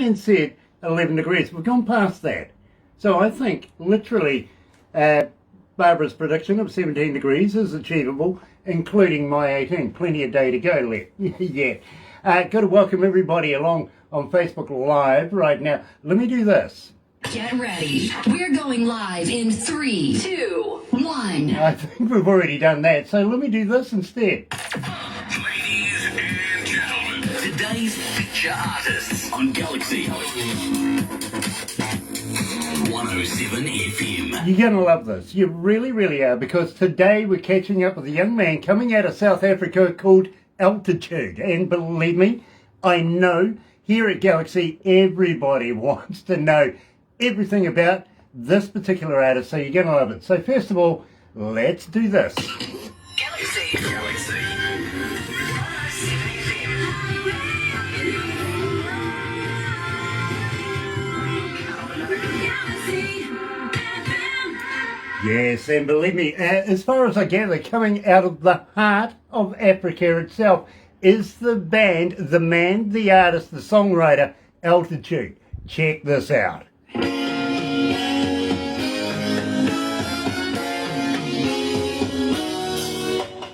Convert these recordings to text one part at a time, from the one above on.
and said 11 degrees. We've gone past that. So I think literally Barbara's prediction of 17 degrees is achievable, including my 18. Plenty of day to go yet. Got to welcome everybody along on Facebook Live right now. Let me do this. Get ready. We're going live in 3, 2, 1. I think we've already done that, so let me do this instead. Ladies and gentlemen, today's feature artists on Galaxy 107 FM. You're going to love this. You really, really are, because today we're catching up with a young man coming out of South Africa called Altitude. And believe me, I know here at Galaxy, everybody wants to know everything about this particular artist, so you're going to love it. So first of all, let's do this. Galaxy. Yes, and believe me, as far as I gather, coming out of the heart of Africa itself is the band, the man, the artist, the songwriter, Altitude. Check this out.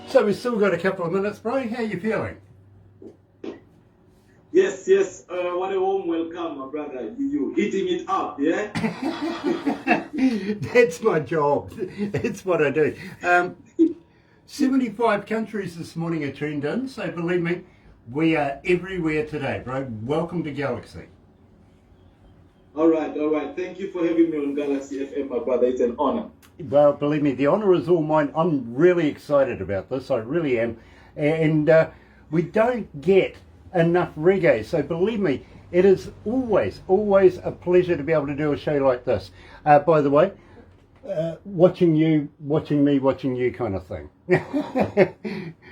So we've still got a couple of minutes, bro. How are you feeling? Yes. What a warm welcome, my brother. You hitting it up, yeah? That's my job. That's what I do. 75 countries this morning are tuned in, so believe me, we are everywhere today, bro. Welcome to Galaxy. All right. Thank you for having me on Galaxy FM, my brother. It's an honor. Well, believe me, the honour is all mine. I'm really excited about this. I really am. And we don't get enough reggae. So believe me, it is always a pleasure to be able to do a show like this. By the way, watching you, watching me, watching you kind of thing.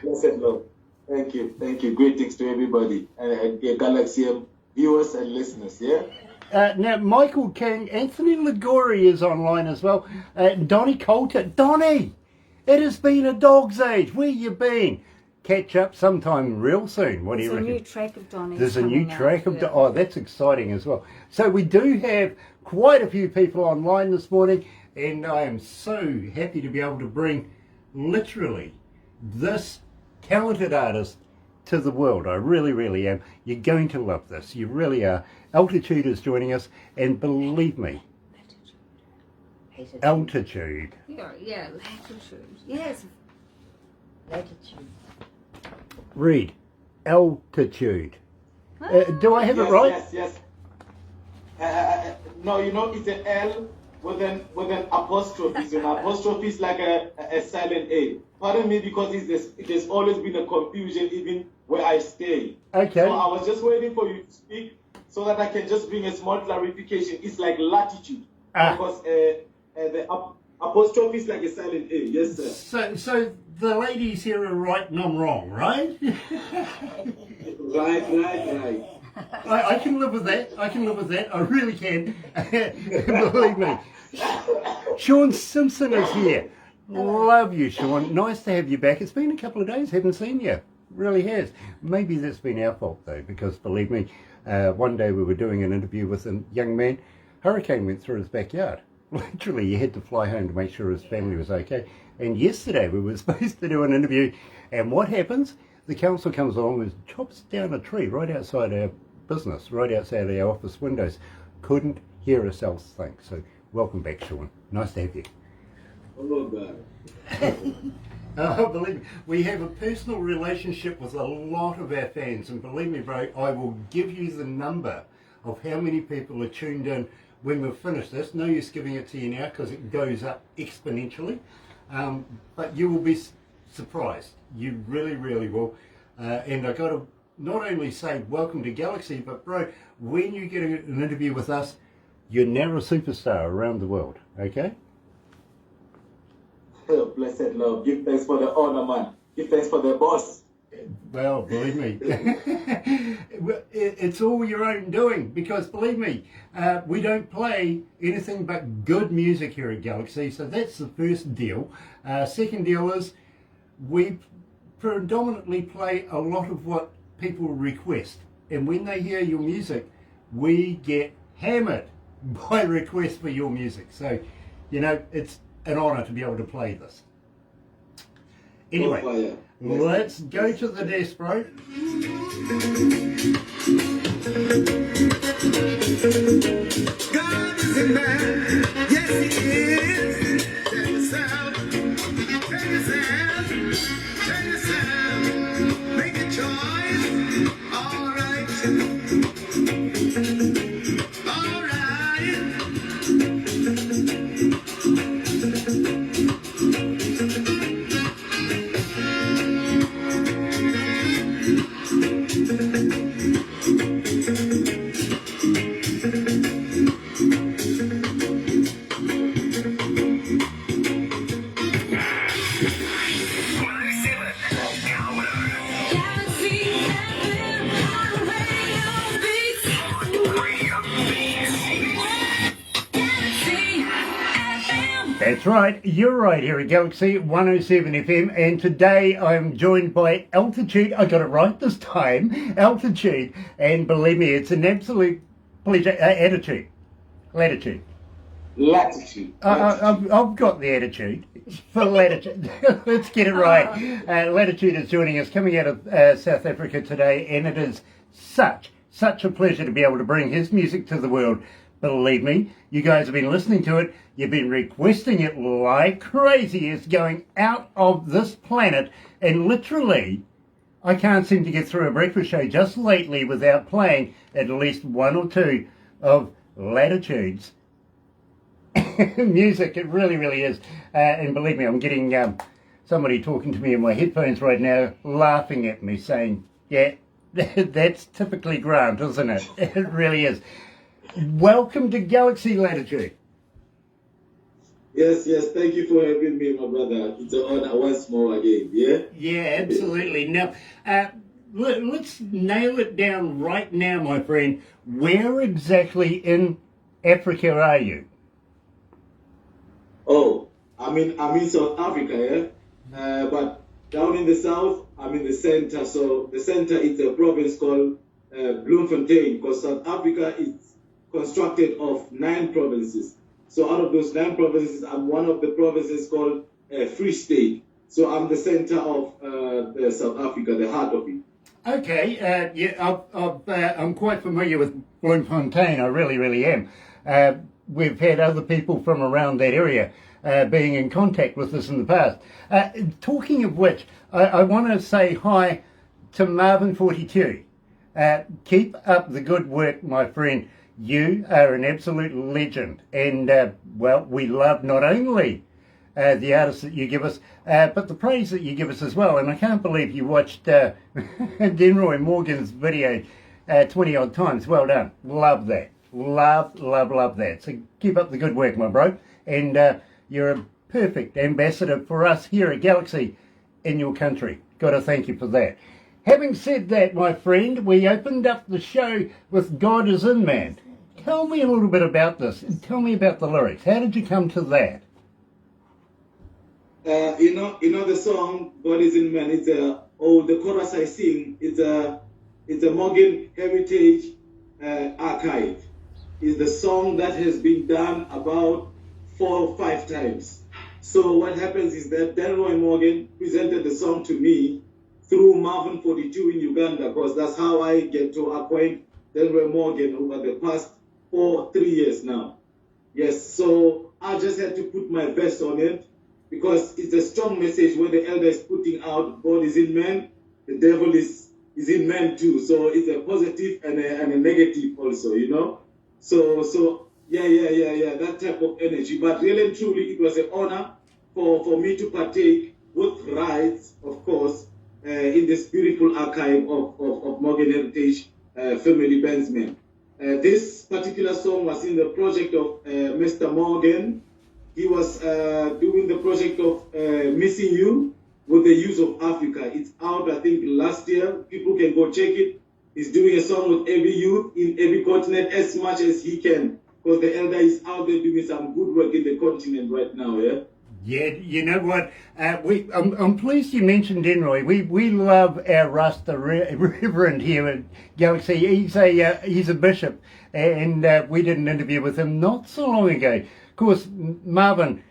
Blessed Lord. Thank you. Greetings to everybody. And Galaxy viewers and listeners, yeah? Now, Michael King, Anthony Ligori is online as well. Donnie Coulter. Donnie! It has been a dog's age. Where you been? Catch up sometime real soon. What do you reckon? There's a new track of Donnie's. There's a new track of Donnie. Oh, that's exciting as well. So we do have quite a few people online this morning, and I am so happy to be able to bring literally this talented artist to the world. I really am. You're going to love this. You really are. Altitude is joining us, and believe me, Altitude. Yeah, latitude. Yes. Latitude. Read, Altitude. Do I have it right? Yes. No, it's an L with an apostrophe. So an apostrophe is like a silent A. Pardon me, because it has always been a confusion even where I stay. Okay. So I was just waiting for you to speak so that I can just bring a small clarification. It's like latitude. Because the apostrophe is like a silent A. Yes, sir. So the ladies here are right and I'm wrong, right? Right. I can live with that. I really can. Believe me. Sean Simpson is here. Love you, Sean. Nice to have you back. It's been a couple of days. Haven't seen you. Really has. Maybe that's been our fault though, because believe me, one day we were doing an interview with a young man. Hurricane went through his backyard. Literally, he had to fly home to make sure his family was okay. And yesterday we were supposed to do an interview, and what happens? The council comes along and chops down a tree right outside our business, right outside our office windows. Couldn't hear ourselves think. So welcome back, Sean. Nice to have you. Oh, God. Believe me, we have a personal relationship with a lot of our fans, and believe me, bro, I will give you the number of how many people are tuned in when we've finished this. No use giving it to you now because it goes up exponentially, but you will be surprised. You really will. And I got to not only say welcome to Galaxy, but bro, when you get an interview with us, you're now a superstar around the world. Okay? Oh, blessed Lord. Give thanks for the honor, man. Give thanks for the boss. Well, believe me, it's all your own doing, because believe me, we don't play anything but good music here at Galaxy, so that's the first deal. Second deal is we predominantly play a lot of what people request, and when they hear your music, we get hammered by requests for your music. So, you know, it's an honour to be able to play this. Anyway, let's go to the desk, bro. God is a man, yes he is. Tell yourself, tell yourself, make a choice. All right, all right. Galaxy FM on radio beats. Galaxy FM. That's right, you're right here at Galaxy 107 FM, and today I'm joined by Altitude. I got it right this time, Altitude, and believe me, it's an absolute pleasure. Attitude, latitude. Latitude. I've got the attitude for latitude. Let's get it right. Latitude is joining us, coming out of South Africa today, and it is such a pleasure to be able to bring his music to the world. Believe me, you guys have been listening to it. You've been requesting it like crazy. It's going out of this planet, and literally, I can't seem to get through a breakfast show just lately without playing at least one or two of Latitude's music. It really is. And believe me, I'm getting somebody talking to me in my headphones right now, laughing at me, saying, yeah, that's typically Grant, isn't it? It really is. Welcome to Galaxy, Latitude. Yes, thank you for having me, my brother. It's an honor once more again, yeah? Yeah, absolutely. Now, let's nail it down right now, my friend. Where exactly in Africa are you? Oh, I'm in South Africa, yeah? But down in the south, I'm in the center. So the center is a province called Bloemfontein, because South Africa is constructed of 9 provinces. So out of those 9 provinces, I'm one of the provinces called Free State. So I'm the center of South Africa, the heart of it. Okay, yeah, I'm quite familiar with Bloemfontein. I really am. We've had other people from around that area being in contact with us in the past. Talking of which, I want to say hi to Marvin42. Keep up the good work, my friend. You are an absolute legend, and well, we love not only the artists that you give us, but the praise that you give us as well. And I can't believe you watched Denroy Morgan's video 20 odd times. Well done. Love that. Love that. So keep up the good work, my bro. And you're a perfect ambassador for us here at Galaxy in your country. Got to thank you for that. Having said that, my friend, we opened up the show with God is in Man. Tell me a little bit about this. Tell me about the lyrics. How did you come to that? You know the song God is in Man. It's the chorus I sing. It's a Morgan Heritage Archive. It's the song that has been done about 4 or 5 times. So what happens is that Denroy Morgan presented the song to me through Marvin42 in Uganda, because that's how I get to acquaint Denroy Morgan over the past 3 years now. Yes, so I just had to put my verse on it, because it's a strong message where the elder is putting out God is in man, the devil is in man too. So it's a positive and a negative also, you know. So yeah, that type of energy. But really and truly, it was an honor for me to partake with rights, of course, in the spiritual archive of Morgan Heritage Family Bandsmen. This particular song was in the project of Mr. Morgan. He was doing the project of Missing You with the Use of Africa. It's out, I think, last year. People can go check it. He's doing a song with every youth in every continent as much as he can, because the elder is out there doing some good work in the continent right now, yeah? Yeah, you know what? I'm pleased you mentioned Enroy. We love our Rasta Reverend here at Galaxy. He's a bishop, and we did an interview with him not so long ago. Of course, Marvin,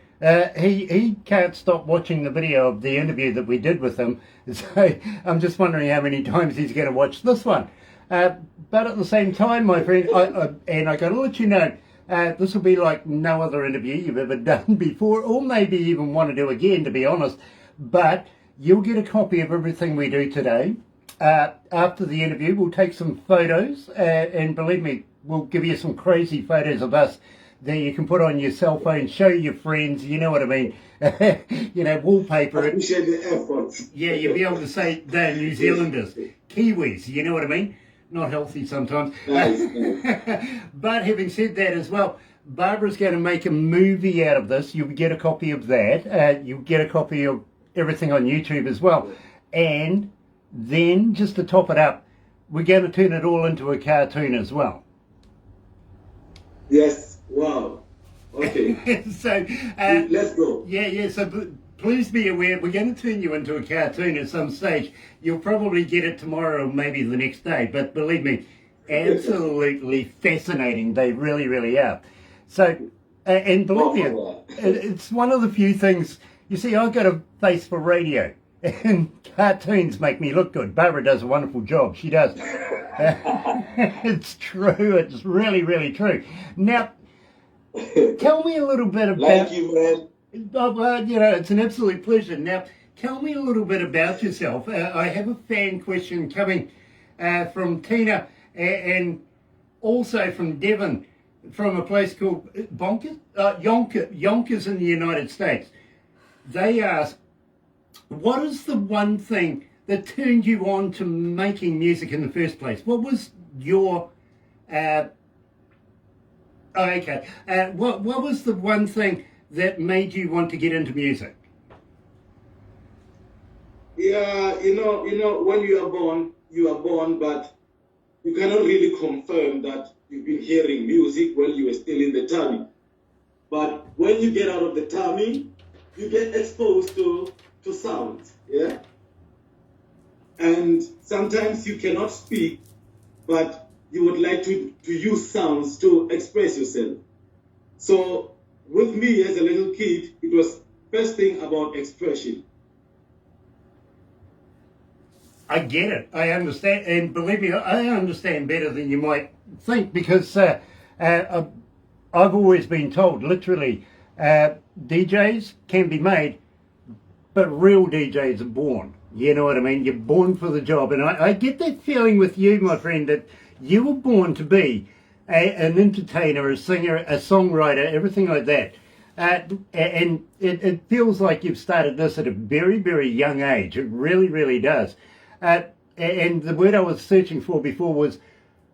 he can't stop watching the video of the interview that we did with him. So I'm just wondering how many times he's going to watch this one. But at the same time, my friend, I got to let you know. This will be like no other interview you've ever done before, or maybe even want to do again, to be honest. But you'll get a copy of everything we do today. After the interview, we'll take some photos, and believe me, we'll give you some crazy photos of us that you can put on your cell phone, show your friends, you know what I mean, wallpaper. I appreciate the effort. Yeah, you'll be able to say they're New Zealanders, Kiwis, you know what I mean? Not healthy sometimes. Nice. But having said that as well, Barbara's going to make a movie out of this. You'll get a copy of that. You'll get a copy of everything on YouTube as well. And then, just to top it up, we're going to turn it all into a cartoon as well. Yes. Wow. Okay. So, let's go. Yeah. So please be aware, we're going to turn you into a cartoon at some stage. You'll probably get it tomorrow or maybe the next day. But believe me, absolutely fascinating. They really, really are. So, and believe me, it's one of the few things, you see, I've got a face for radio. And cartoons make me look good. Barbara does a wonderful job. She does. It's true. It's really, really true. Now, tell me a little bit about... Thank you, man. It's an absolute pleasure. Now, tell me a little bit about yourself. I have a fan question coming from Tina and also from Devon, from a place called Yonkers in the United States. They ask, what is the one thing that turned you on to making music in the first place? What was your... what was the one thing that made you want to get into music? Yeah, when you are born, but you cannot really confirm that you've been hearing music when you were still in the tummy. But when you get out of the tummy, you get exposed to sounds, yeah? And sometimes you cannot speak, but you would like to use sounds to express yourself. So with me as a little kid, it was first thing about expression. I get it. I understand. And believe me, I understand better than you might think, because I've always been told, literally, DJs can be made, but real DJs are born. You know what I mean? You're born for the job. And I get that feeling with you, my friend, that you were born to be an entertainer, a singer, a songwriter, everything like that. And it feels like you've started this at a very, very young age. It really, really does. And the word I was searching for before was,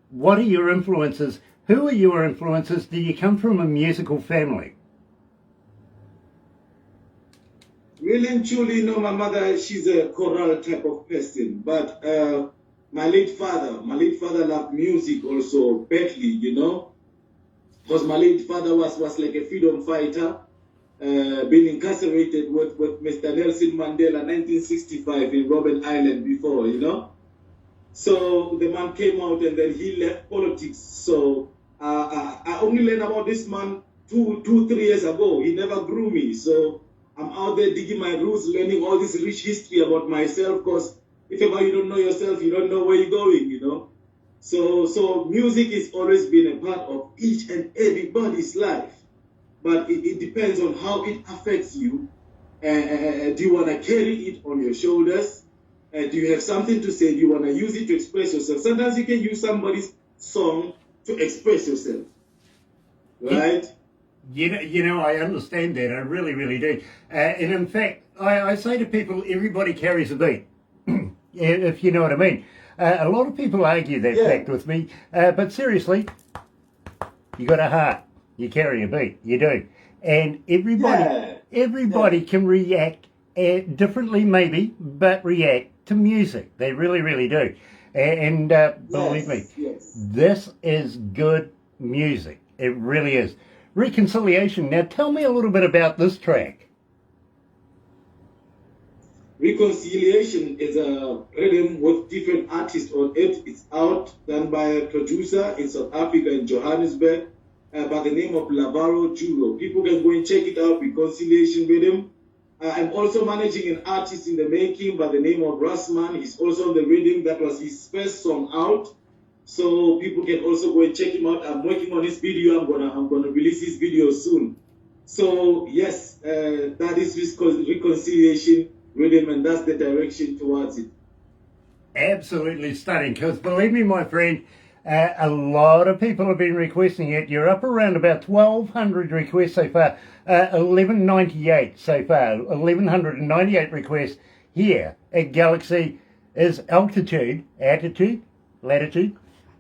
what are your influences? Who are your influences? Do you come from a musical family? Really and truly, my mother, she's a choral type of person. But my late father loved music also badly, because my late father was like a freedom fighter, been incarcerated with Mr. Nelson Mandela 1965 in Robben Island before, So the man came out and then he left politics. So I only learned about this man 2-3 years ago. He never grew me. So I'm out there digging my roots, learning all this rich history about myself, because if ever you don't know yourself, you don't know where you're going, So music has always been a part of each and everybody's life. But it depends on how it affects you. Do you want to carry it on your shoulders? Do you have something to say? Do you want to use it to express yourself? Sometimes you can use somebody's song to express yourself. Right? I understand that. I really, really do. And in fact, I say to people, everybody carries a beat, if you know what I mean. A lot of people argue that fact with me, but seriously, you got a heart. You carry a beat. You do. And everybody can react differently maybe, but react to music. They really, really do. And believe me, this is good music. It really is. Reconciliation. Now tell me a little bit about this track. Reconciliation is a rhythm with different artists on it. It's out, done by a producer in South Africa, in Johannesburg, by the name of Lavaro Juro. People can go and check it out, Reconciliation Rhythm. I'm also managing an artist in the making by the name of Rasman. He's also on the rhythm. That was his first song out. So people can also go and check him out. I'm working on his video. I'm gonna release his video soon. So yes, that is reconciliation rhythm, and that's the direction towards it. Absolutely stunning, because believe me, my friend, a lot of people have been requesting it. You're up around about 1,200 requests so far, 1198 so far, 1,198 requests here at Galaxy is altitude, attitude, latitude.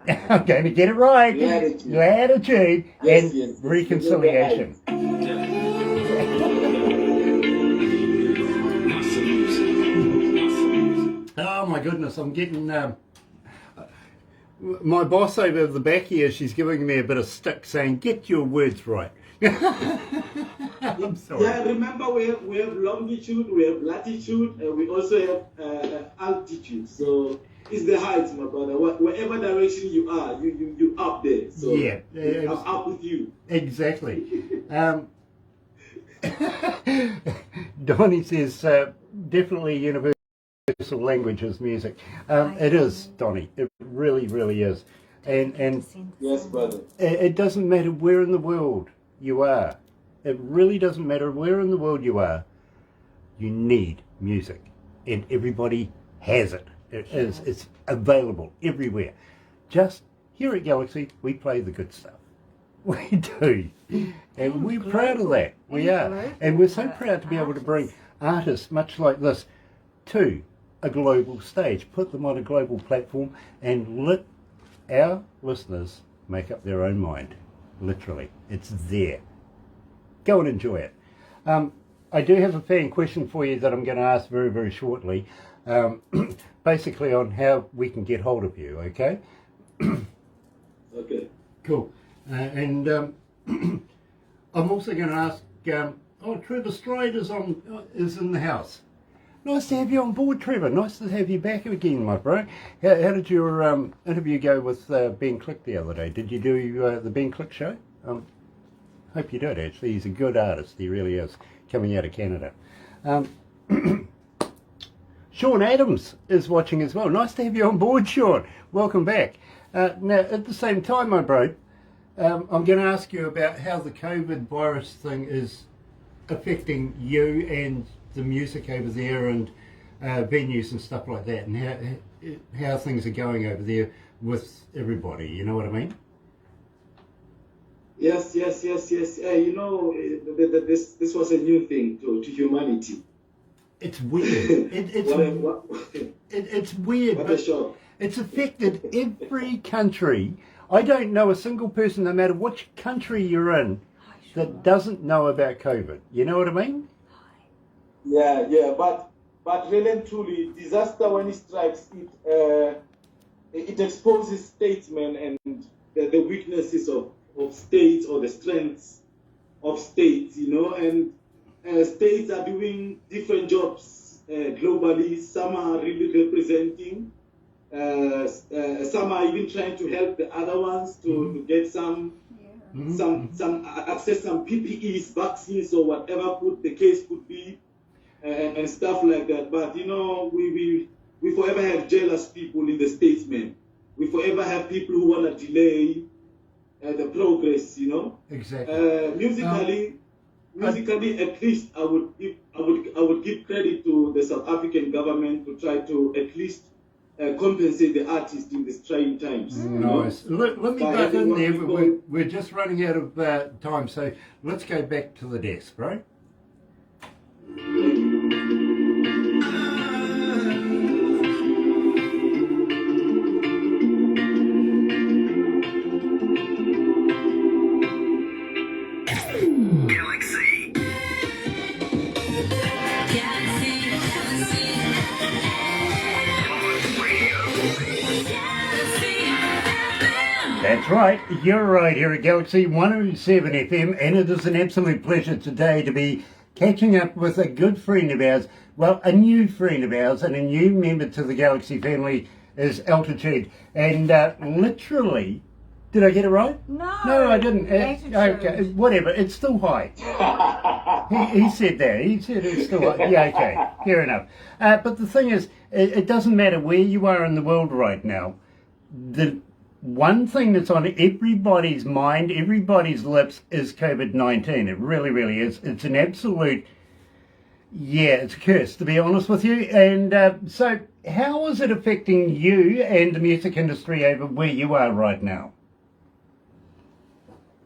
I'm going to get it right. Latitude Yes, and yes. reconciliation. Oh my goodness, I'm getting my boss over the back here, she's giving me a bit of stick saying, get your words right. I'm sorry. Yeah, remember we have longitude, we have latitude, and we also have altitude. So it's the heights, my brother. Wherever direction you are, you up there. So Yeah, I'm up with you. Exactly. Donnie says, definitely universal language is music. It is, Donnie. It really, really is. And Yes, brother. it doesn't matter where in the world you are. It really doesn't matter where in the world you are. You need music. And everybody has it. It's available everywhere. Just here at Galaxy, we play the good stuff. We do. And we're proud of that. We are. And we're so proud to be able to bring artists much like this to a global stage, put them on a global platform, and let our listeners make up their own mind. Literally. It's there. Go and enjoy it. I do have a fan question for you that I'm going to ask very, very shortly. Basically on how we can get hold of you, okay? Okay. Cool. And I'm also going to ask, Trevor Stride is in the house. Nice to have you on board, Trevor. Nice to have you back again, my bro. How did your interview go with Ben Click the other day? Did you do the Ben Click show? Hope you did, actually. He's a good artist. He really is, coming out of Canada. Sean Adams is watching as well. Nice to have you on board, Sean. Welcome back. Now, at the same time, my bro, I'm going to ask you about how the COVID virus thing is affecting you and the music over there and venues and stuff like that, and how things are going over there with everybody. You know what I mean? Yes. This was a new thing to humanity. It's weird. It's weird. What a shock. It's affected every country. I don't know a single person, no matter which country you're in, that doesn't know about COVID. You know what I mean? Yeah, but really and truly, disaster when it strikes, it exposes statesmen and the weaknesses of states or the strengths of states, and states are doing different jobs globally. Some are really representing, some are even trying to help the other ones to get some access some PPEs, vaccines, or whatever the case could be. And stuff like that. But we forever have jealous people in the statesmen. We forever have people who want to delay the progress. Exactly. Musically, at least I would give credit to the South African government to try to at least compensate the artists in these trying times. Nice. Let me back in there. We're just running out of time, so let's go back to the desk, right? That's right, you're right here at Galaxy 107 FM, and it is an absolute pleasure today to be catching up with a good friend of ours, well, a new friend of ours and a new member to the Galaxy family is Altitude. And literally, did I get it right? No, I didn't. Okay, whatever, it's still high. He said that. He said it's still high. Yeah, okay, fair enough. But the thing is, it doesn't matter where you are in the world right now. The one thing that's on everybody's mind, everybody's lips, is COVID-19. It really, really is. It's an absolute, yeah, it's a curse, to be honest with you. And so how is it affecting you and the music industry over where you are right now?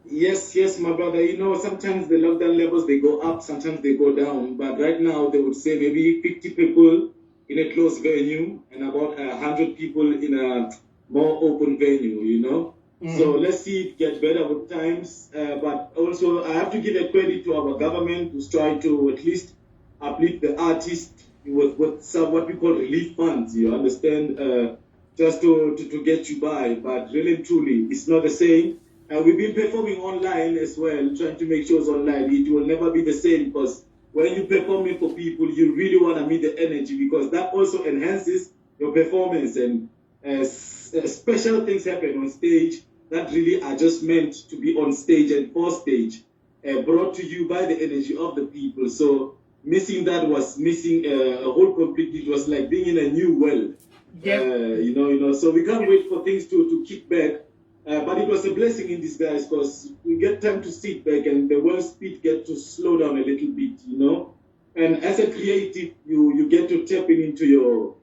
Yes, my brother. You know, sometimes the lockdown levels, they go up, sometimes they go down. But right now, they would say maybe 50 people in a closed venue and about 100 people in a more open venue, you know. So let's see it get better with times. But also, I have to give a credit to our government who's trying to at least uplift the artists with some what we call relief funds, you understand, just to get you by. But really and truly, it's not the same. We've been performing online as well, trying to make shows online. It will never be the same because when you performing for people, you really want to meet the energy because that also enhances your performance, and special things happen on stage that really are just meant to be on stage and for stage, brought to you by the energy of the people. So missing that was missing a whole completely. It was like being in a new world. You know. So we can't wait for things to kick back. But it was a blessing in disguise because we get time to sit back and the world speed get to slow down a little bit, you know. And as a creative, you get to tap into your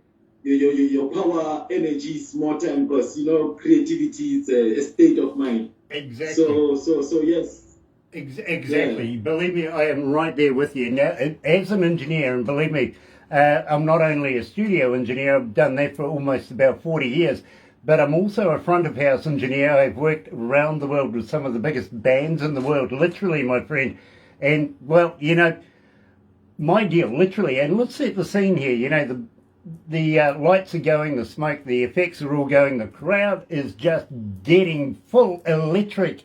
power energies more time because, you know, creativity is a state of mind. Exactly. So yes. Exactly. Yeah. Believe me, I am right there with you. Now, as an engineer, and believe me, I'm not only a studio engineer, I've done that for almost about 40 years, but I'm also a front of house engineer. I've worked around the world with some of the biggest bands in the world, literally, my friend. And, well, you know, my deal, literally, and let's set the scene here, you know, the lights are going, the smoke, the effects are all going, the crowd is just getting full electric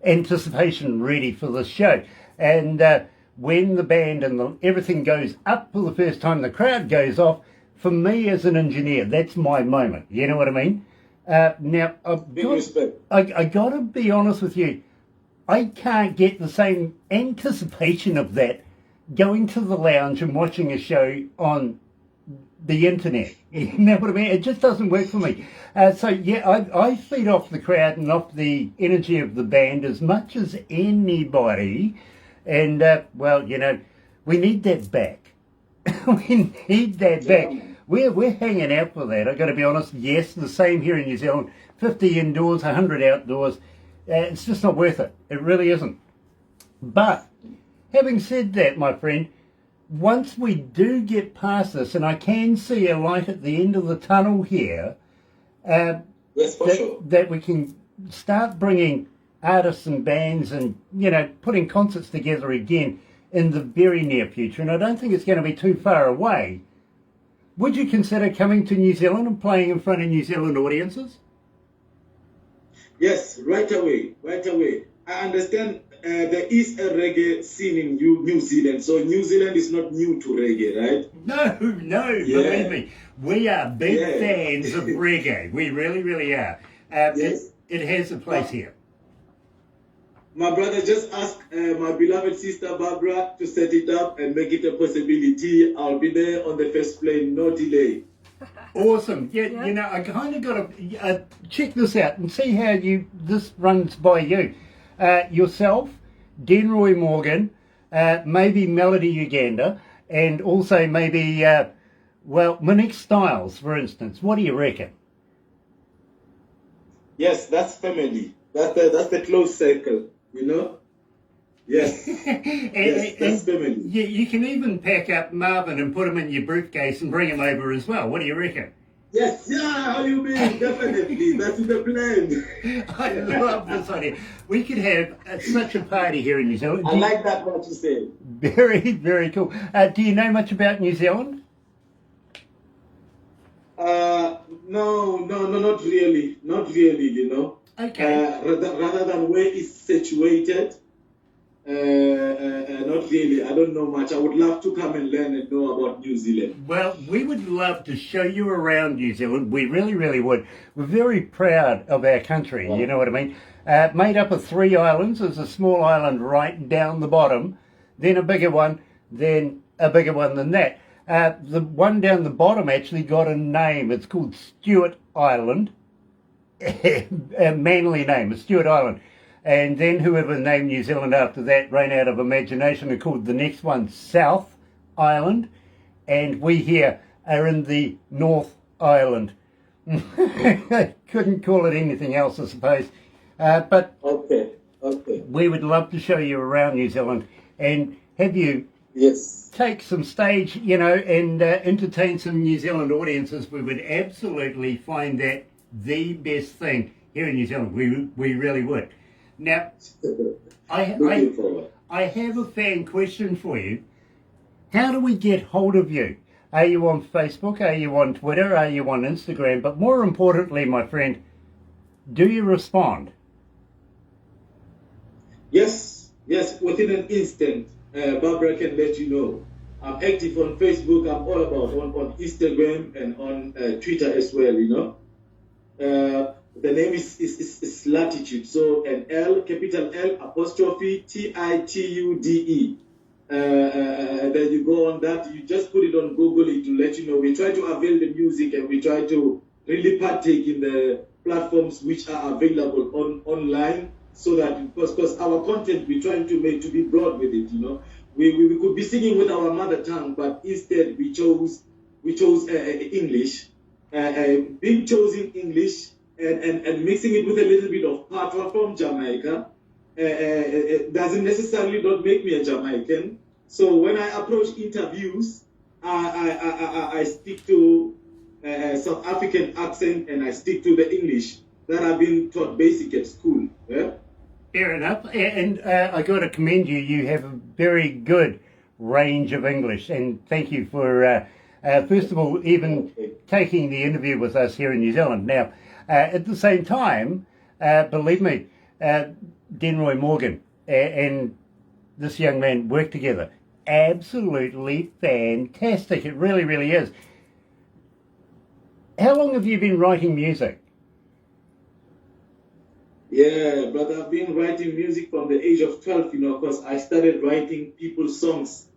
anticipation ready for the show. And when the band and everything goes up for the first time, the crowd goes off, for me as an engineer, that's my moment. You know what I mean? Now, I got to be honest with you. I can't get the same anticipation of that going to the lounge and watching a show on the internet. You know what I mean? It just doesn't work for me. So, yeah, I feed off the crowd and off the energy of the band as much as anybody. And, well, you know, we need that back. We need that back. We're hanging out for that. I've got to be honest. Yes, the same here in New Zealand. 50 indoors, 100 outdoors. It's just not worth it. It really isn't. But having said that, my friend, once we do get past this, and I can see a light at the end of the tunnel here, yes, for sure, that we can start bringing artists and bands and, you know, putting concerts together again in the very near future. And I don't think it's going to be too far away. Would you consider coming to New Zealand and playing in front of New Zealand audiences? Yes, right away. I understand there is a reggae scene in New Zealand, so New Zealand is not new to reggae, right? No, believe me. We are big fans of reggae. We really, really are. Yes. It has a place here. My brother just asked my beloved sister Barbara to set it up and make it a possibility. I'll be there on the first plane, no delay. Awesome. Yeah, you know, I kind of got to check this out and see how this runs by you. Yourself, Denroy Morgan, maybe Melody Uganda, and also maybe, Monique Styles, for instance. What do you reckon? Yes, that's family. That's the close circle, you know? Yes. Yes, that's family. Yeah, you can even pack up Marvin and put him in your briefcase and bring him over as well. What do you reckon? Yes, yeah, how you mean? Definitely. That's the plan. I love this idea. We could have such a party here in New Zealand. I like that what you said. Very, very cool. Do you know much about New Zealand? No, not really. Not really, you know. Okay. Rather than where it's situated, not not really. I don't know much. I would love to come and learn and know about New Zealand. Well, we would love to show you around New Zealand. We really, really would. We're very proud of our country, you know what I mean? Made up of 3 islands. There's a small island right down the bottom, then a bigger one, then a bigger one than that. The one down the bottom actually got a name. It's called Stewart Island. A manly name, Stewart Island. And then whoever named New Zealand after that ran out of imagination and called the next one South Island. And we here are in the North Island. Couldn't call it anything else, I suppose. But Okay. we would love to show you around New Zealand and have you Yes. take some stage, you know, and entertain some New Zealand audiences. We would absolutely find that the best thing here in New Zealand. We really would. Now, Looking forward. I have a fan question for you. How do we get hold of you? Are you on Facebook? Are you on Twitter? Are you on Instagram? But more importantly, my friend, do you respond? Yes, within an instant, Barbara can let you know. I'm active on Facebook. I'm all about on Instagram and on Twitter as well, you know. The name is Latitude. So an L, capital L, apostrophe TITUDE. Then you go on that, you just put it on Google, it will let you know. We try to avail the music and we try to really partake in the platforms which are available online, so that because our content we're trying to make to be broad with it, you know. We could be singing with our mother tongue, but instead we chose English. Being chosen English and mixing it with a little bit of patois from Jamaica it doesn't necessarily not make me a Jamaican. So when I approach interviews, I stick to South African accent and I stick to the English that I've been taught basic at school. Yeah? Fair enough. And I got to commend you. You have a very good range of English. And thank you for, first of all, even taking the interview with us here in New Zealand. Now, at the same time, believe me, Denroy Morgan and this young man work together. Absolutely fantastic. It really, really is. How long have you been writing music? Yeah, but I've been writing music from the age of 12, you know, because I started writing people's songs,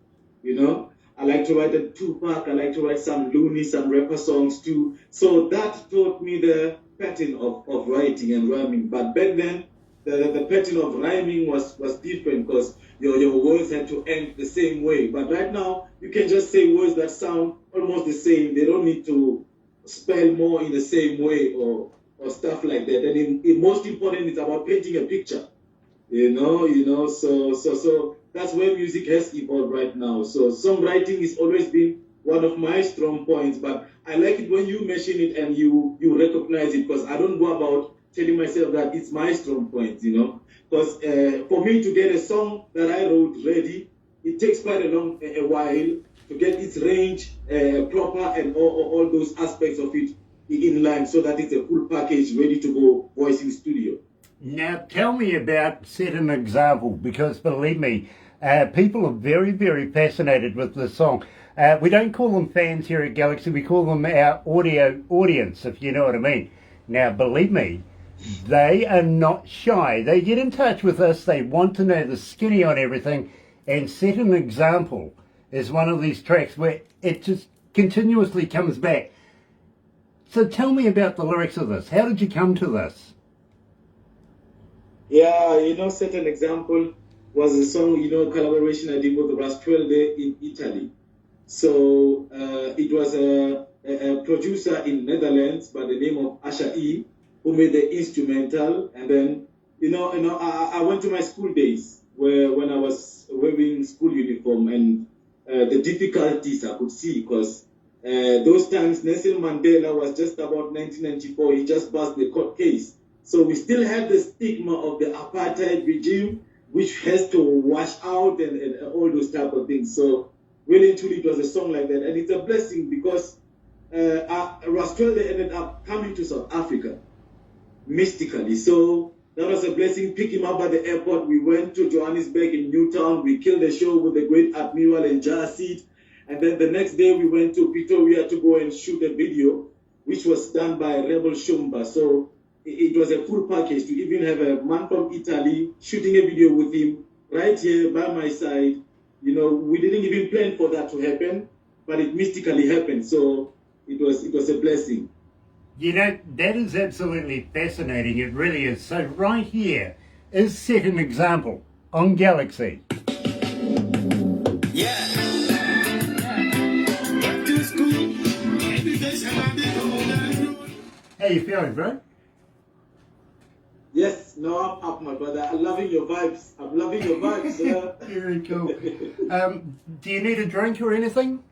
you know. I like to write a Tupac, I like to write some Looney, some rapper songs too. So that taught me the pattern of writing and rhyming. But back then, the pattern of rhyming was different because your words had to end the same way. But right now, you can just say words that sound almost the same. They don't need to spell more in the same way or stuff like that. And most important, it's about painting a picture. You know. So that's where music has evolved right now. So songwriting has always been one of my strong points. But I like it when you mention it and you recognize it, because I don't go about telling myself that it's my strong point, you know. Because for me to get a song that I wrote ready, it takes quite a while to get its range proper and all those aspects of it in line, so that it's a full package ready to go voicing studio. Now tell me about Set an Example, because believe me, people are very, very fascinated with this song. We don't call them fans here at Galaxy, we call them our audio audience, if you know what I mean. Now believe me, they are not shy. They get in touch with us, they want to know the skinny on everything, and Set an Example is one of these tracks where it just continuously comes back. So tell me about the lyrics of this. How did you come to this? Yeah, you know, Set an Example was a song, you know, collaboration I did with Rastrelde in Italy. So it was a producer in Netherlands by the name of Asha E, who made the instrumental. And then, you know, I went to my school days when I was wearing school uniform, and the difficulties I could see, because those times Nelson Mandela was just about 1994. He just passed the court case. So we still have the stigma of the apartheid regime, which has to wash out and all those type of things. So really and truly, it was a song like that. And it's a blessing because Rastrelde ended up coming to South Africa mystically. So That was a blessing. Pick him up at the airport. We went to Johannesburg in Newtown. We killed the show with the great Admiral and Jarseed. And then the next day we went to Pretoria to go and shoot a video, which was done by Rebel Shumba. So it was a full package to even have a man from Italy shooting a video with him right here by my side. You know, we didn't even plan for that to happen, but it mystically happened. So it was a blessing. You know, that is absolutely fascinating. It really is. So right here is set an example on Galaxy. Yeah. Back to school. Every day somebody go. How you feeling, bro? Yes, no, I'm up, my brother. I'm loving your vibes. I'm loving your vibes, sir. Very cool. Do you need a drink or anything?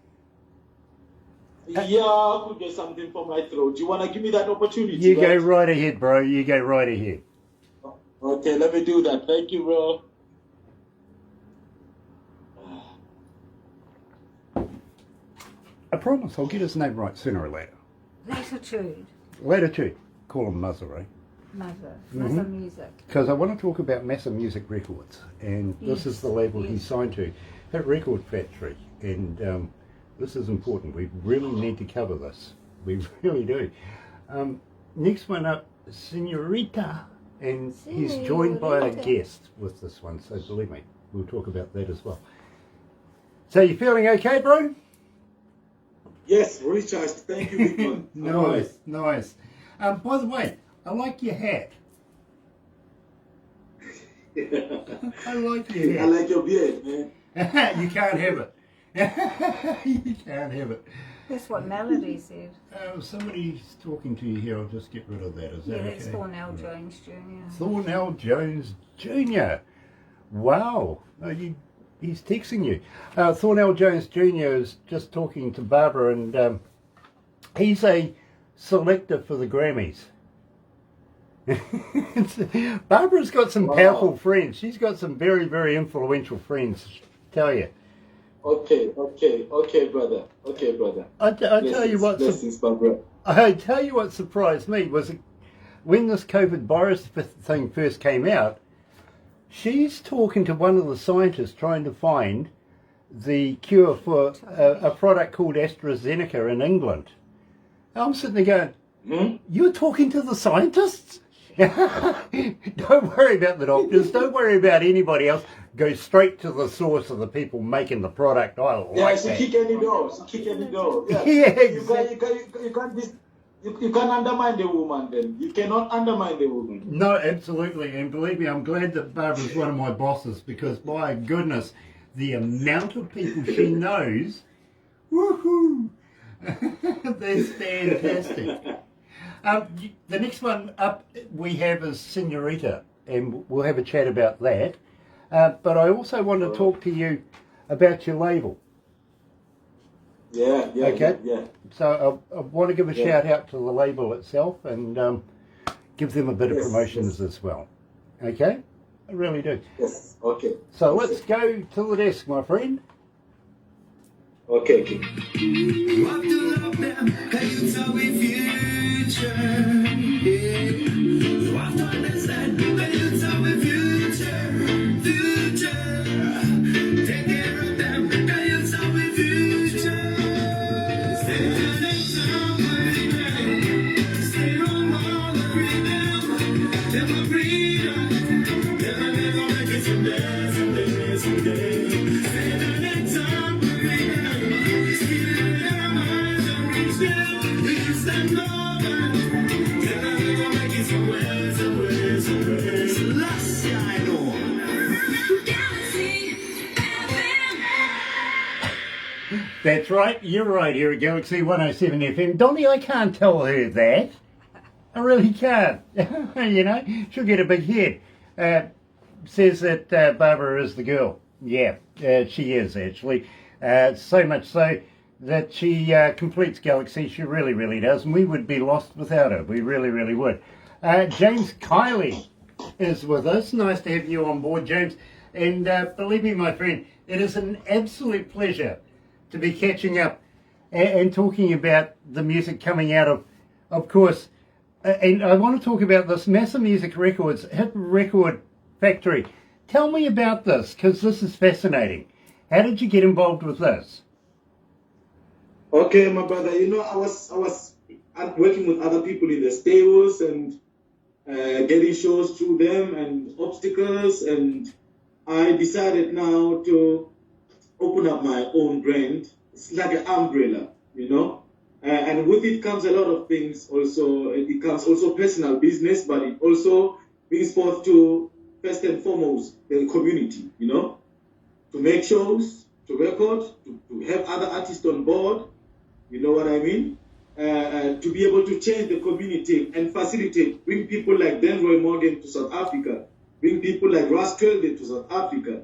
Yeah, I could get something for my throat. You want to give me that opportunity? You go right? right ahead, bro. You go right ahead. Okay, let me do that. Thank you, bro. I promise I'll get his name right sooner or later. Latitude. Latitude. Call him Mother, eh? Mother. Mm-hmm. Mother music. Because I want to talk about Massive Music Records, and this is the label he signed to, that record factory, and this is important. We really need to cover this. We really do. Next one up, Senorita, and he's joined by a guest with this one, so believe me, we'll talk about that as well. So you feeling okay, bro? Yes, recharged. Thank you, big man. Nice, nice. By the way, I like your hat. I like your I hat. like your beard, man. You can't have it. You can't have it. That's what Melody said. Somebody's talking to you here. I'll just get rid of that. Is that Yeah, okay? that's Thornell Jones Jr. Thornell Jones Jr. Wow. He's texting you. Thornell Jones Jr. is just talking to Barbara, and he's a selector for the Grammys. Barbara's got some powerful friends. She's got some very, very influential friends, tell you. Okay, brother. Okay, brother. I tell you what. Blessings, Barbara. I tell you what surprised me was when this COVID virus thing first came out. She's talking to one of the scientists trying to find the cure for a product called AstraZeneca in England. I'm sitting there going, You're talking to the scientists? Don't worry about the doctors. Don't worry about anybody else. Go straight to the source of the people making the product. I like that. Kick any door. Kick any door. Yeah, Yeah, exactly. You can't undermine the woman then. You cannot undermine the woman. No, absolutely. And believe me, I'm glad that Barbara's one of my bosses, because my goodness, the amount of people she knows, woohoo! That's fantastic. The next one up we have is Senorita, and we'll have a chat about that. But I also want to talk to you about your label. Yeah. Okay. Yeah. So I want to give a shout out to the label itself and give them a bit of promotions as well. Okay? I really do. Yes. Okay. So let's go to the desk, my friend. Okay. You have to love them, 'cause it's our future. Yeah. You have to understand, 'cause it's our future. Take care of them, 'cause it's our future. Stay an example, stay on all the freedom. Never freedom. Never make it someday. Stay an example, That's right, you're right here at Galaxy 107 FM. Donnie, I can't tell her that. I really can't. You know, she'll get a big head. Says that Barbara is the girl. Yeah, she is actually. So much so that she completes Galaxy. She really, really does. And we would be lost without her. We really, really would. James Kiley is with us. Nice to have you on board, James. And believe me, my friend, it is an absolute pleasure to be catching up and talking about the music coming out of course, And I want to talk about this Massive Music Records, Hit Record Factory. Tell me about this, because this is fascinating. How did you get involved with this? Okay, my brother, I was working with other people in the stables and getting shows through them and obstacles, and I decided now to open up my own brand. It's like an umbrella, and with it comes a lot of things. Also, it becomes also personal business, but it also brings forth to first and foremost the community, to make shows, to record, to have other artists on board. You know what I mean? To be able to change the community and facilitate, bring people like Denroy Morgan to South Africa, bring people like Ras Twelde to South Africa,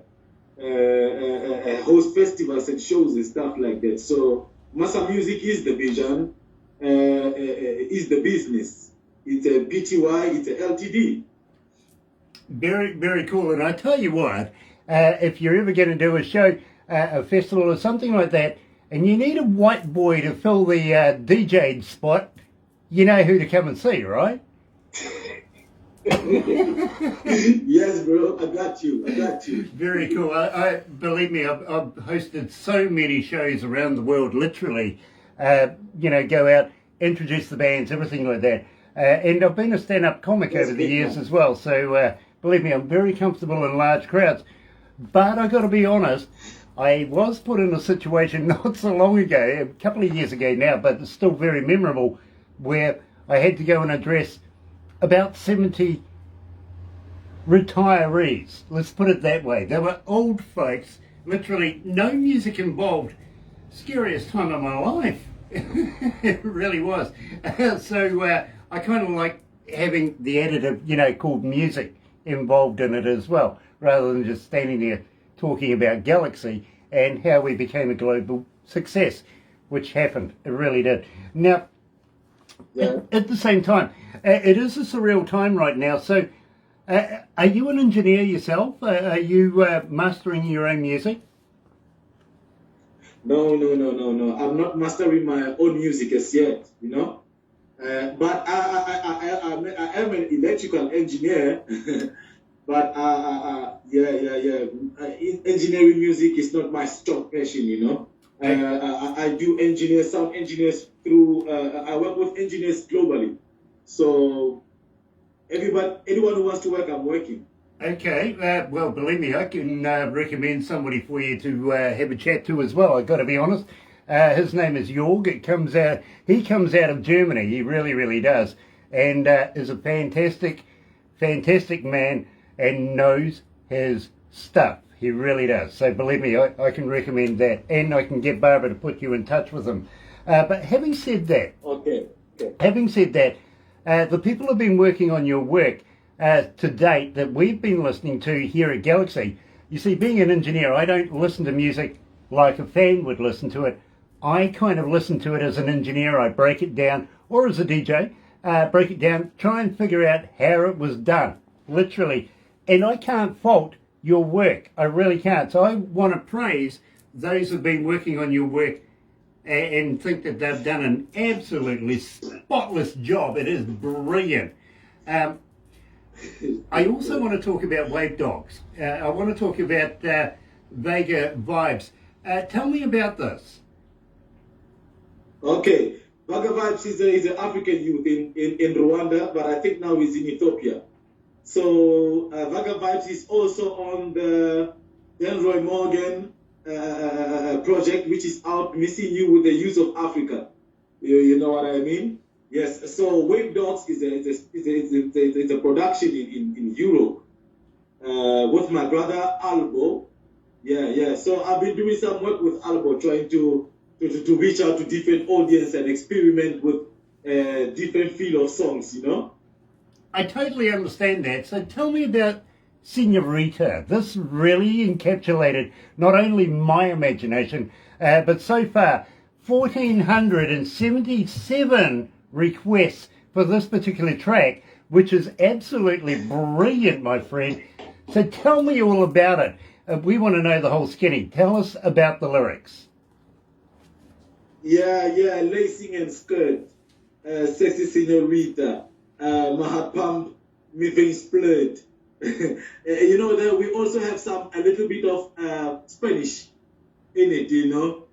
host festivals and shows and stuff like that. So Massa Music is the vision, is the business. It's a PTY, it's a LTD. Very, very cool. And I tell you what, if you're ever going to do a show, a festival or something like that, and you need a white boy to fill the DJ spot, you know who to come and see, right? Yes, bro, I got you. Very cool. I believe me, I've hosted so many shows around the world, literally, go out, introduce the bands, everything like that. And I've been a stand-up comic over the years as well, so believe me, I'm very comfortable in large crowds. But I've got to be honest, I was put in a situation not so long ago, a couple of years ago now, but it's still very memorable, where I had to go and address about 70 retirees. Let's put it that way. They were old folks, literally no music involved. Scariest time of my life. It really was. So I kind of like having the additive, called music involved in it as well, rather than just standing there talking about Galaxy and how we became a global success, which happened. It really did. Now, at the same time, it is a surreal time right now. So, are you an engineer yourself? Are you mastering your own music? No. I'm not mastering my own music as yet, But I am an electrical engineer. But engineering music is not my strong passion, I do sound engineers through. I work with engineers globally, so anyone who wants to work, I'm working. Okay, well, believe me, I can recommend somebody for you to have a chat to as well. I've got to be honest. His name is Jorg. He comes out of Germany. He really, really does, and is a fantastic man. And knows his stuff. He really does. So believe me, I can recommend that. And I can get Barbara to put you in touch with him. But having said that, the people have been working on your work to date that we've been listening to here at Galaxy. You see, being an engineer, I don't listen to music like a fan would listen to it. I kind of listen to it as an engineer. I break it down, or as a DJ, break it down, try and figure out how it was done, literally. And I can't fault your work. I really can't. So I want to praise those who've been working on your work and think that they've done an absolutely spotless job. It is brilliant. I also want to talk about Wave Dogs. I want to talk about Vega Vibes. Tell me about this. Okay. Vega Vibes is an African youth in Rwanda, but I think now he's in Ethiopia. So Vega Vibes is also on the Denroy Morgan project, which is out Missing You with the Youth of Africa. You know what I mean? Yes. So Wave Dogs is a production in Europe with my brother Albo. Yeah. So I've been doing some work with Albo, trying to reach out to different audience and experiment with different feel of songs. I totally understand that. So tell me about Senorita. This really encapsulated not only my imagination, but so far 1,477 requests for this particular track, which is absolutely brilliant, my friend. So tell me all about it. We want to know the whole skinny. Tell us about the lyrics. Yeah, lacing and skirt, sexy senorita. my heart pump, my veins blurred. You know, that we also have a little bit of Spanish in it, you know.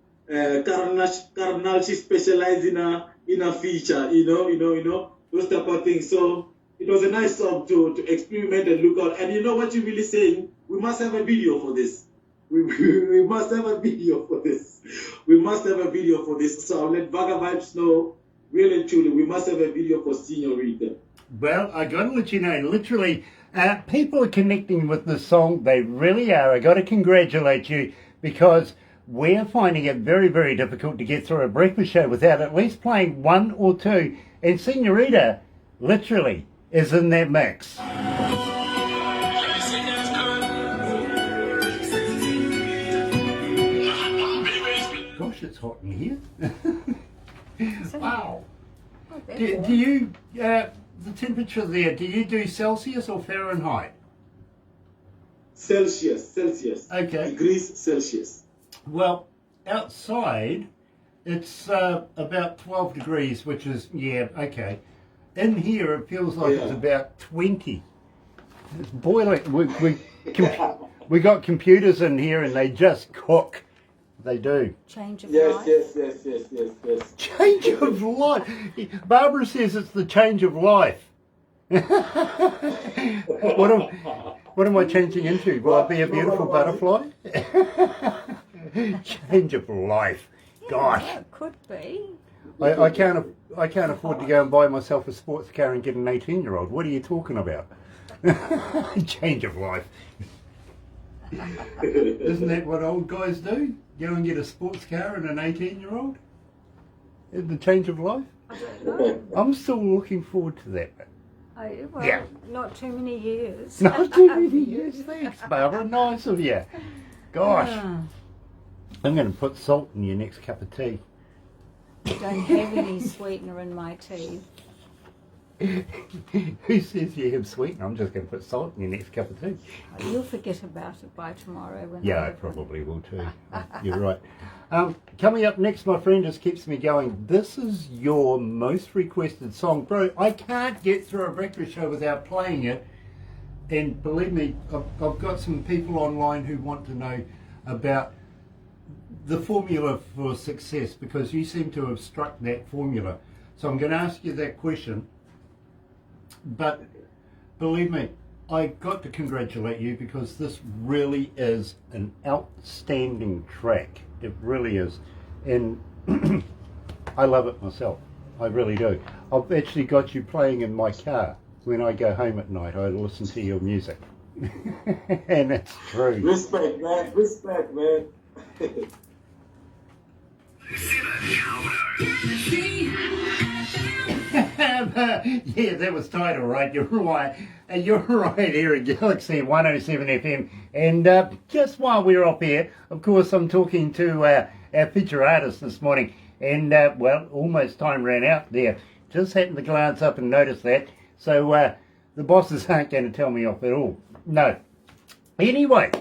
Carnal, she specialized in a feature, you know, those type of things. So it was a nice song to experiment and look out. And you know what you're really saying? We must have a video for this. We must have a video for this. We must have a video for this. So I'll let Vaga Vibes know, really and truly, we must have a video for Senorita. Well, I got to let you know, literally, people are connecting with this song. They really are. I got to congratulate you because we're finding it very, very difficult to get through a breakfast show without at least playing one or two. And Senorita, literally, is in that mix. Gosh, it's hot in here. Wow. Oh, they're Do warm. you, the temperature there, do you do Celsius or Fahrenheit? Celsius. Okay. Degrees Celsius. Well, outside, it's about 12 degrees, which is, yeah, okay. In here, it feels like it's Yeah. about 20. It's boiling. We got computers in here and they just cook. They do. Change of Yes, life. yes. Change of life. Barbara says it's the change of life. What am I changing into? Will I be a beautiful butterfly? Change of life. Gosh. Yeah, it could be. I can't afford to go and buy myself a sports car and get an 18-year-old. What are you talking about? Change of life. Isn't that what old guys do? Go and get a sports car and an 18-year-old? The change of life? I don't know. I'm still looking forward to that. Well, Yeah. not too many years. Not too many years. Thanks, Barbara. Nice of you. Gosh. Ah, I'm going to put salt in your next cup of tea. don't have any sweetener in my tea. Who says you have sweetener? I'm just going to put salt in your next cup of tea. You'll forget about it by tomorrow. When Yeah, I probably will too. You're right. Coming up next, my friend, just keeps me going. This is your most requested song. Bro, I can't get through a breakfast show without playing it. And believe me, I've got some people online who want to know about the formula for success because you seem to have struck that formula. So I'm going to ask you that question. But believe me, I got to congratulate you because this really is an outstanding track. It really is. And I love it myself. I really do. I've actually got you playing in my car. When I go home at night, I listen to your music. And it's true. Respect, man. Yeah, that was title, right? You're right. You're right here at Galaxy107 FM. And just while we're up here, of course, I'm talking to our feature artist this morning. And, well, almost time ran out there. Just happened to glance up and notice that. So the bosses aren't going to tell me off at all. No. Anyway,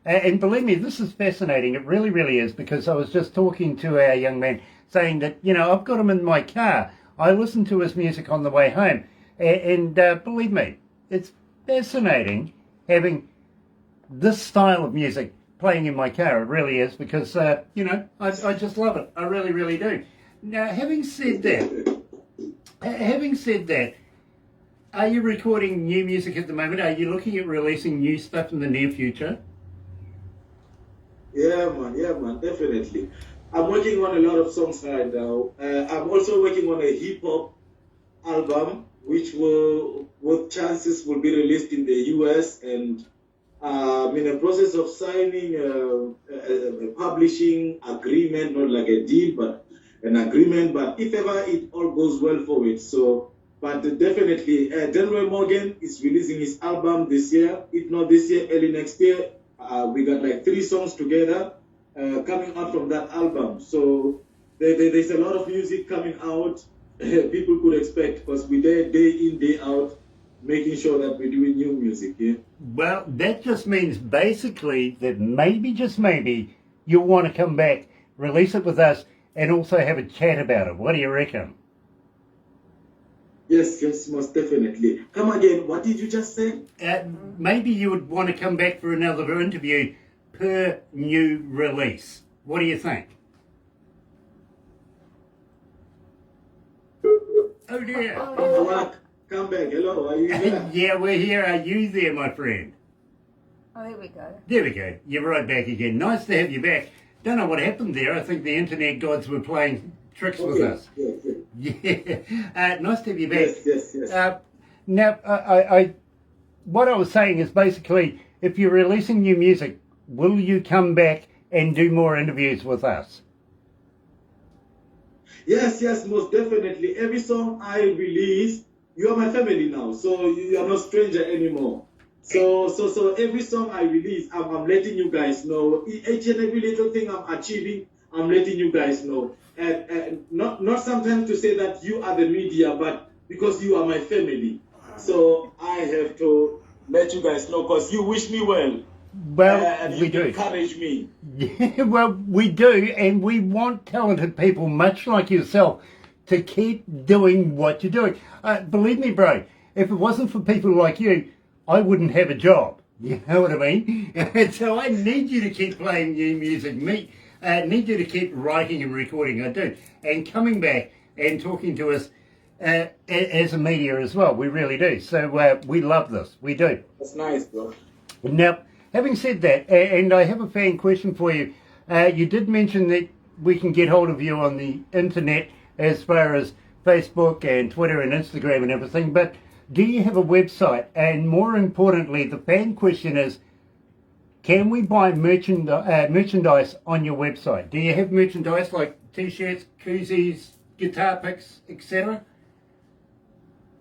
and believe me, this is fascinating. It really, really is, because I was just talking to our young man saying that, you know, I've got him in my car. I listen to his music on the way home. And believe me, it's fascinating having this style of music playing in my car. It really is, because, you know, I just love it. I really, really do. Now, having said that, are you recording new music at the moment? Are you looking at releasing new stuff in the near future? Yeah, man, definitely. I'm working on a lot of songs right now. I'm also working on a hip-hop album, which with chances will be released in the US, and I'm in the process of signing a publishing agreement, not like a deal, but an agreement. But if ever it all goes well for it, so, but definitely, Delroy Morgan is releasing his album this year. If not this year, early next year. We got like 3 songs together coming out from that album. So there's a lot of music coming out. People could expect, because we're there day in, day out, making sure that we're doing new music. Yeah. Well, that just means basically that maybe, just maybe, you'll want to come back, release it with us, and also have a chat about it. What do you reckon? Yes, yes, most definitely. Come again. What did you just say? Maybe you would want to come back for another interview per new release. What do you think? Oh dear. Mark, come back. Hello, are you there? Yeah, we're here. Are you there, my friend? Oh, here we go. There we go. You're right back again. Nice to have you back. Don't know what happened there. I think the internet gods were playing tricks with us. Yes, yes. Yeah. Nice to have you back. Yes. Now, what I was saying is basically, if you're releasing new music, will you come back and do more interviews with us? Yes, most definitely. Every song I release, you are my family now, so you are not stranger anymore. So every song I release, I'm letting you guys know. Each and every little thing I'm achieving, I'm letting you guys know. And not sometimes to say that you are the media, but because you are my family. So I have to let you guys know because you wish me well. Well, And we you do. encourage me. Yeah, well, we do, and we want talented people, much like yourself, to keep doing what you're doing. Believe me, bro, if it wasn't for people like you, I wouldn't have a job. You know what I mean? And so I need you to keep playing new music. Need you to keep writing and recording. I do. And coming back and talking to us as a media as well. We really do. So we love this. We do. That's nice, bro. Now, having said that, and I have a fan question for you. You did mention that we can get hold of you on the internet as far as Facebook and Twitter and Instagram and everything, but do you have a website? And more importantly, the fan question is, can we buy merchandise on your website? Do you have merchandise like t-shirts, koozies, guitar picks, etc.?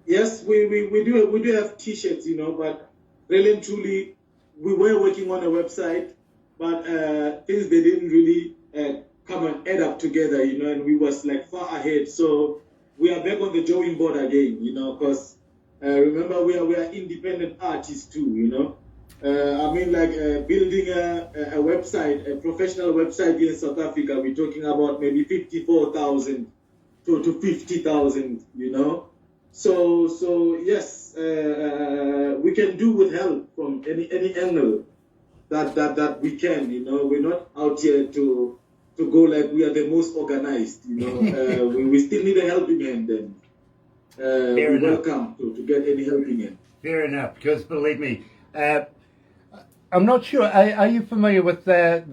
Yes, we do have t-shirts, but really and truly, we were working on a website, but things they didn't really come and add up together, and we was like far ahead. So we are back on the drawing board again, because remember we are independent artists too, building a website, a professional website in South Africa, we're talking about maybe 54,000 to 50,000, So yes, we can do with help from any angle that we can. We're not out here to go like we are the most organized. We still need a helping hand. Then we're welcome to get any helping hand. Fair enough, because believe me, I'm not sure. Are you familiar with the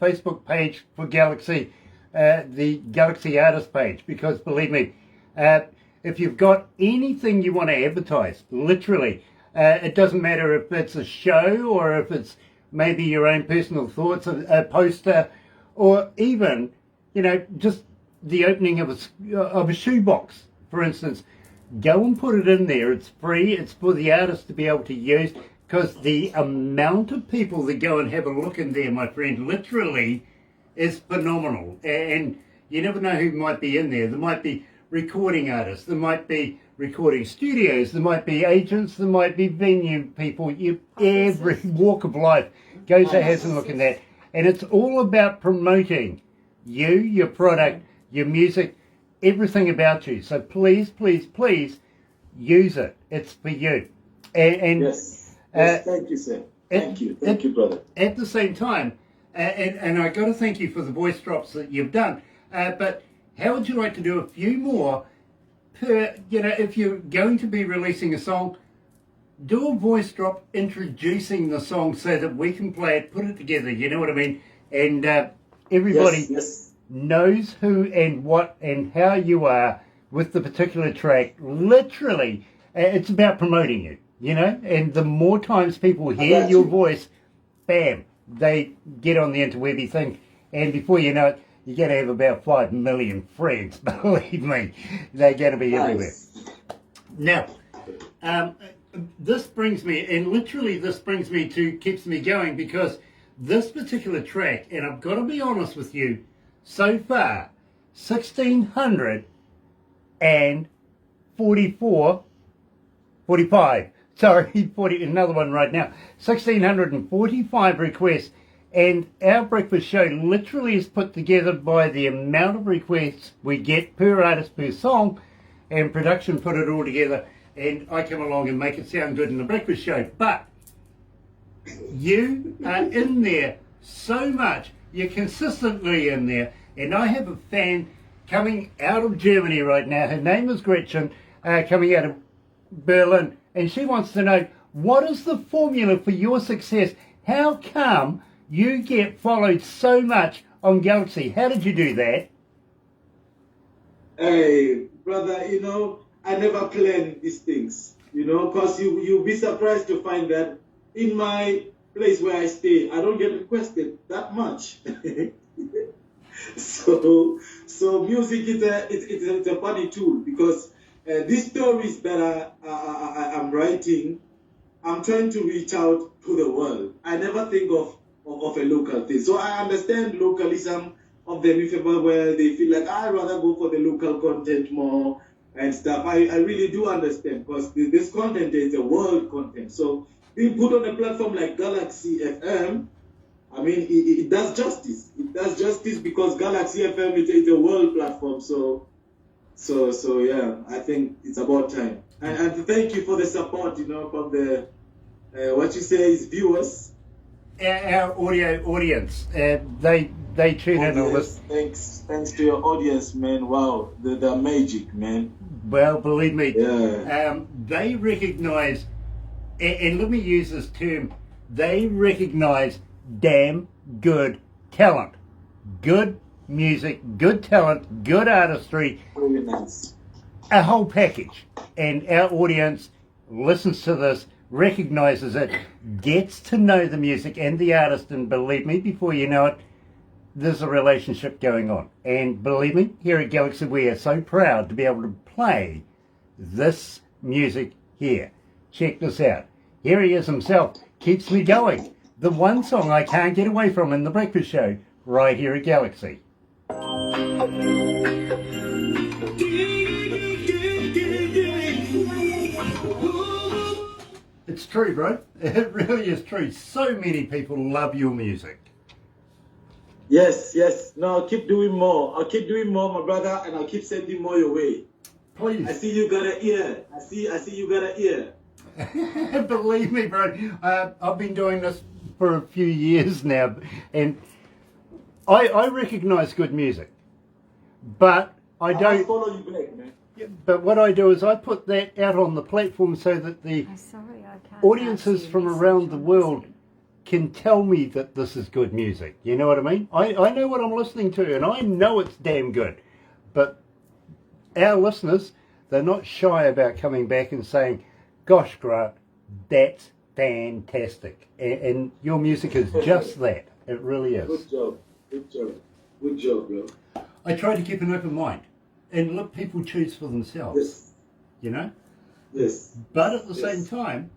Facebook page for Galaxy, the Galaxy Artist page? Because believe me, if you've got anything you want to advertise, literally, it doesn't matter if it's a show or if it's maybe your own personal thoughts, a poster, or even, just the opening of a shoebox, for instance. Go and put it in there. It's free. It's for the artist to be able to use, because the amount of people that go and have a look in there, my friend, literally is phenomenal. And you never know who might be in there. There might be recording artists, there might be recording studios, there might be agents, there might be venue people. Every walk of life goes and has a look in that. And it's all about promoting you, your product, your music, everything about you. So please, please, please use it. It's for you. And yes, thank you, sir. Thank you, brother. At the same time, and I got to thank you for the voice drops that you've done. But how would you like to do a few more per, if you're going to be releasing a song, do a voice drop introducing the song so that we can play it, put it together, you know what I mean? And everybody knows who and what and how you are with the particular track. Literally, it's about promoting you, and the more times people hear your voice, bam, they get on the interwebby thing, and before you know it, you're going to have about 5 million friends. Believe me, they're going to be everywhere. Now, this brings me to, keeps me going, because this particular track, and I've got to be honest with you, so far, 1,645, another one right now, 1,645 requests. And our breakfast show literally is put together by the amount of requests we get per artist per song, and production put it all together, and I come along and make it sound good in the breakfast show. But you are in there so much. You're consistently in there, and I have a fan coming out of Germany right now. Her name is Gretchen, coming out of Berlin, and she wants to know, what is the formula for your success? How come you get followed so much on Galaxy? How did you do that? Hey, brother, you know, I never plan these things, you know, because you'll be surprised to find that in my place where I stay, I don't get requested that much. So music is it's a funny tool, because these stories that I'm writing, I'm trying to reach out to the world. I never think of a local thing. So I understand localism of them, if ever where they feel like I'd rather go for the local content more and stuff. I really do understand, because this content is a world content. So being put on a platform like Galaxy FM, I mean, it does justice. It does justice, because Galaxy FM is a world platform. So yeah, I think it's about time. And thank you for the support, you know, from the what you say is viewers. Our audio audience, they tune in and listen. Thanks to your audience, man. Wow, the magic, man. Well, believe me, Yeah. they recognise, and let me use this term, they recognise damn good talent. Good music, good talent, good artistry, Very nice. a whole package. And our audience listens to this, recognises it, gets to know the music and the artist, and believe me, before you know it, there's a relationship going on. And believe me, here at Galaxy, we are so proud to be able to play this music here. Check this out. Here he is himself, keeps me going. The one song I can't get away from in the breakfast show, right here at Galaxy. It's true, bro. It really is true. So many people love your music. Yes. No, I'll keep doing more. I'll keep doing more, my brother, and I'll keep sending more your way. Please. I see you got an ear. I see you got an ear. Believe me, bro. I've been doing this for a few years now, and I recognise good music, but I I'll don't. follow you back, man. But what I do is I put that out on the platform so that the I'm sorry, I can't. audiences answer from your around message the on world this. can tell me that this is good music. You know what I mean? I know what I'm listening to, and I know it's damn good. But our listeners, they're not shy about coming back and saying, gosh, Grant, that's fantastic. And your music is just that. It really is. Good job, bro. I try to keep an open mind and let people choose for themselves, Yes. you know? Yes. But at the same Yes. time,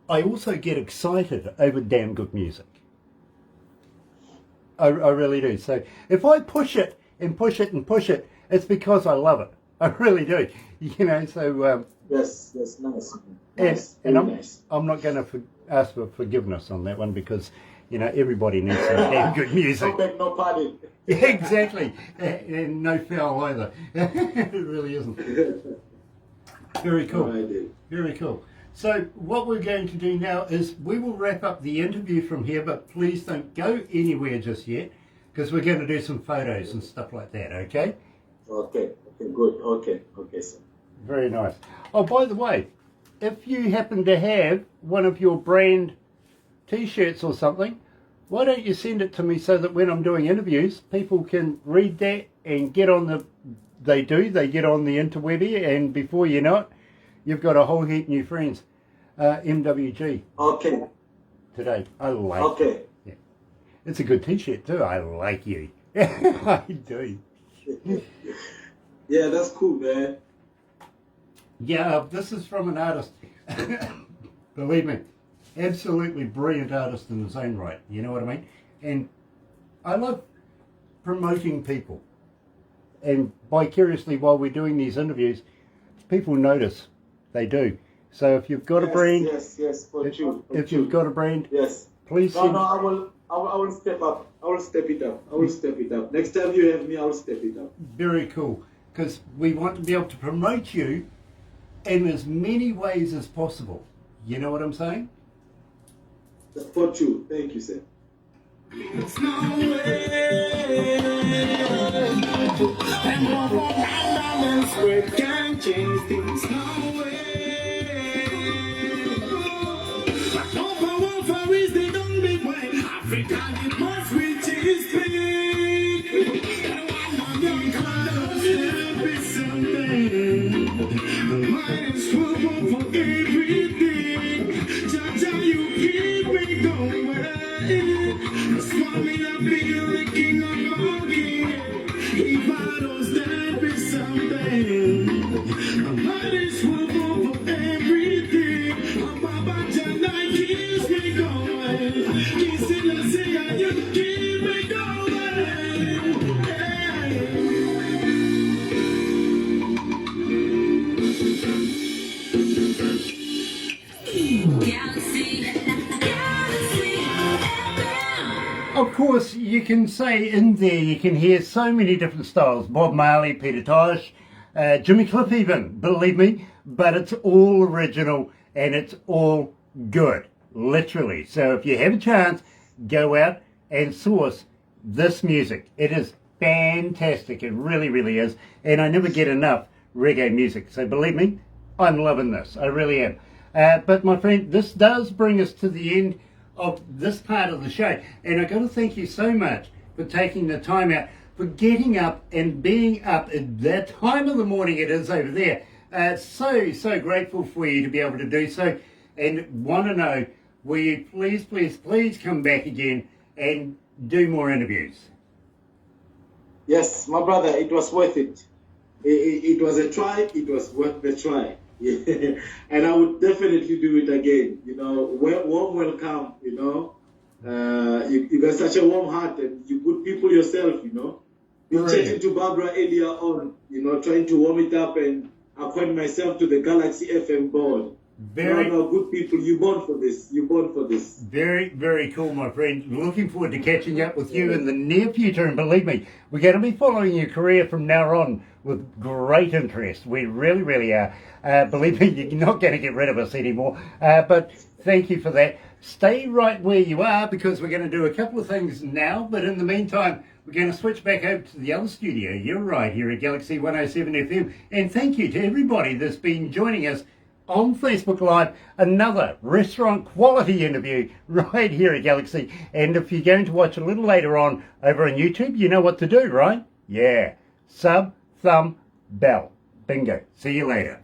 I also get excited over damn good music. I really do. So if I push it and push it and push it, it's because I love it. I really do. You know, so... Yes, nice. Nice. and Very nice. I'm not going to ask for forgiveness on that one, because, you know, everybody needs some damn good music. No beg, no pardon. Yeah, exactly. And no foul either. It really isn't. Very cool. No, I did. Very cool. So what we're going to do now is we will wrap up the interview from here, but please don't go anywhere just yet, because we're going to do some photos and stuff like that, okay? Okay, good. Okay, sir. Very nice. Oh, by the way, if you happen to have one of your brand t-shirts or something, why don't you send it to me so that when I'm doing interviews, people can read that and get on the... They get on the interwebby, and before you know it, you've got a whole heap new friends. MWG Okay, today. I like okay. it. It's a good t-shirt too. I like you. I do. Yeah, that's cool, man. Yeah, this is from an artist. Believe me, absolutely brilliant artist in his own right. You know what I mean? And I love promoting people. And vicariously, while we're doing these interviews, people notice. They do. So if you've got a brand, Yes, for true. if you've got a brand, Yes. please No, send. I will step up. I will step it up. Next time you have me, I will step it up. Very cool. because we want to be able to promote you in as many ways as possible. You know what I'm saying? For true. Thank you, sir. It's no way. And one more balance we can change things. No way. But no power for is they don't be white. Africa it must reach its peak. And one more young colors will be someday. Mine is full for everything. Jaja, you keep me going. Swami, I feel the king of all kings. If I don't stand with something, my is full for everything. Baba Jana keeps me going. Kissing the sea, you keep me going. Galaxy, Galaxy FM. Of course, you can say in there, you can hear so many different styles. Bob Marley, Peter Tosh, Jimmy Cliff even, believe me. But it's all original and it's all good, literally. So if you have a chance, go out and source this music. It is fantastic. It really, really is. And I never get enough reggae music. So believe me, I'm loving this. I really am. But my friend, this does bring us to the end of this part of the show. And I've got to thank you so much for taking the time out, for getting up and being up at that time of the morning it is over there. So grateful for you to be able to do so. And want to know, will you please come back again and do more interviews? Yes, my brother, it was worth it. It was a try. It was worth the try. Yeah. And I would definitely do it again. You know, warm welcome. You know, you got such a warm heart, and you good people yourself. You know, been chatting to Barbara earlier on. You know, trying to warm it up and appoint myself to the Galaxy FM board. Very good people. You born for this. You born for this. Very, very cool, my friend. Looking forward to catching up with you in the near future. And believe me, we're going to be following your career from now on with great interest. We really, really are. Believe me, you're not going to get rid of us anymore. But thank you for that. Stay right where you are, because we're going to do a couple of things now. But in the meantime, we're going to switch back over to the other studio. You're right, here at Galaxy 107 FM. And thank you to everybody that's been joining us on Facebook Live, another restaurant quality interview right here at Galaxy. And if you're going to watch a little later on over on YouTube, you know what to do, right? Yeah. Sub, thumb, bell. Bingo. See you later.